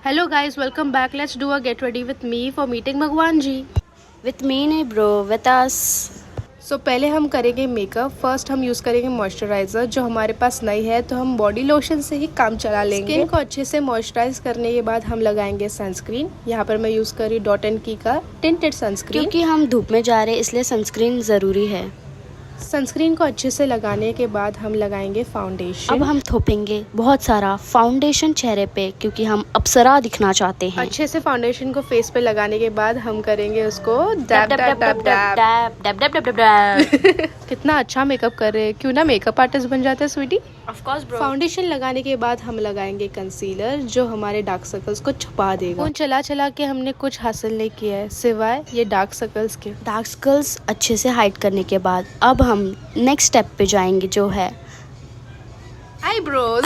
Hello guys, welcome back. Let's do a get ready with me for meeting भगवान जी. With me नहीं bro, with us. So पहले हम करेंगे makeup. First हम use करेंगे moisturiser जो हमारे पास नहीं है तो हम बॉडी लोशन से ही काम चला लेंगे. स्किन को अच्छे से मॉइस्चराइज करने के बाद हम लगाएंगे सनस्क्रीन. यहाँ पर मैं यूज़ कर रही डॉट एंड की का टिंटेड सनस्क्रीन. क्योंकि हम धूप में जा रहे हैं इसलिए सनस्क्रीन ज़रूरी है. सनस्क्रीन को अच्छे से लगाने के बाद हम लगाएंगे फाउंडेशन. अब हम थोपेंगे बहुत सारा फाउंडेशन चेहरे पे क्योंकि हम अप्सरा दिखना चाहते हैं. अच्छे से फाउंडेशन को फेस पे लगाने के बाद हम करेंगे उसको dab dab dab dab. Dab dab dab dab. कितना अच्छा मेकअप कर रहे हैं. क्यों ना मेकअप आर्टिस्ट बन जाते हैं sweetie. Of course bro. Foundation लगाने के बाद हम लगाएंगे कंसीलर जो हमारे डार्क सर्कल्स को छुपा देगा. फोन चला चला के हमने कुछ हासिल नहीं किया है सिवाय ये डार्क सर्कल्स के. डार्क सर्कल्स अच्छे से हाइड करने के बाद अब हम नेक्स्ट स्टेप पे जाएंगे जो है आईब्रोज.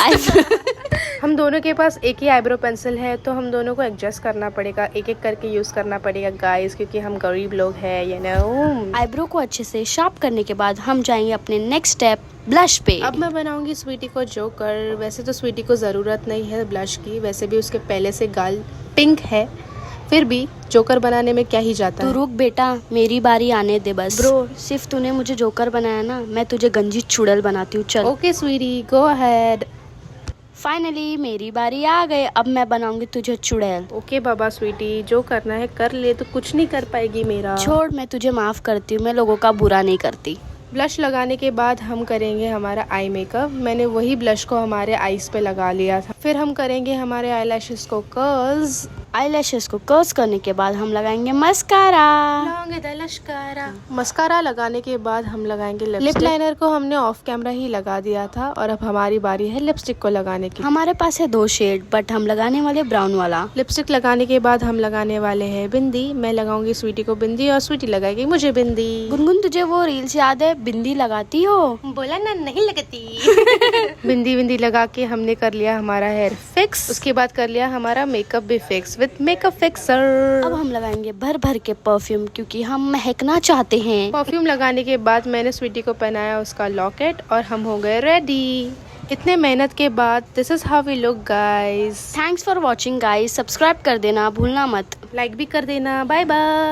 हम दोनों के पास एक ही आईब्रो पेंसिल है तो हम दोनों को एडजस्ट करना पड़ेगा. एक एक करके यूज करना पड़ेगा गाइस क्योंकि हम गरीब लोग हैं यू नो. आईब्रो को अच्छे से शार्प करने के बाद हम जाएंगे अपने नेक्स्ट स्टेप ब्लश पे. अब मैं बनाऊंगी स्वीटी को जोकर. वैसे तो स्वीटी को ज़रूरत नहीं है ब्लश की. वैसे भी उसके पहले से गाल पिंक है. फिर भी जोकर बनाने में क्या ही जाता तू है. रुक बेटा मेरी बारी आने दे बस. ब्रो सिर्फ तूने मुझे जोकर बनाया ना मैं तुझे गंजी चुड़ैल बनाती हूँ. चल okay sweetie go ahead. Finally मेरी बारी आ गई. अब मैं बनाऊंगी तुझे चुड़ैल. ओके बाबा स्वीटी जो करना है कर ले. तो कुछ नहीं कर पाएगी मेरा. छोड़ मैं तुझे माफ करती हूँ. मैं लोगों का बुरा नहीं करती. ब्लश लगाने के बाद हम करेंगे हमारा आई मेकअप. मैंने वही ब्लश को हमारे आईज पे लगा लिया था. फिर हम करेंगे हमारे आई लैशेस को कर्ल्स. आईलैशेस को कर्ल्स करने के बाद हम लगाएंगे मस्कारा. मस्कारा लगाने के बाद हम लगाएंगे लिप लाइनर को हमने ऑफ कैमरा ही लगा दिया था और अब हमारी बारी है लिपस्टिक को लगाने की. हमारे पास है 2 शेड बट हम लगाने वाले ब्राउन वाला. लिपस्टिक लगाने के बाद हम लगाने वाले हैं बिंदी. मैं लगाऊंगी स्वीटी को बिंदी और स्वीटी लगाएगी मुझे बिंदी. गुनगुन तुझे वो रील्स याद है बिंदी लगाती हो. बोला ना नहीं लगती. बिंदी बिंदी लगा के हमने कर लिया हमारा हेयर फिक्स. उसके बाद कर लिया हमारा मेकअप भी फिक्स विथ मेकअप फिक्सर. अब हम लगाएंगे भर भर के परफ्यूम क्योंकि हम महकना चाहते हैं. परफ्यूम लगाने के बाद मैंने स्वीटी को पहनाया उसका लॉकेट और हम हो गए रेडी. इतने मेहनत के बाद this is how we look guys. Thanks for watching guys. Subscribe कर देना भूलना मत. लाइक भी कर देना. Bye bye.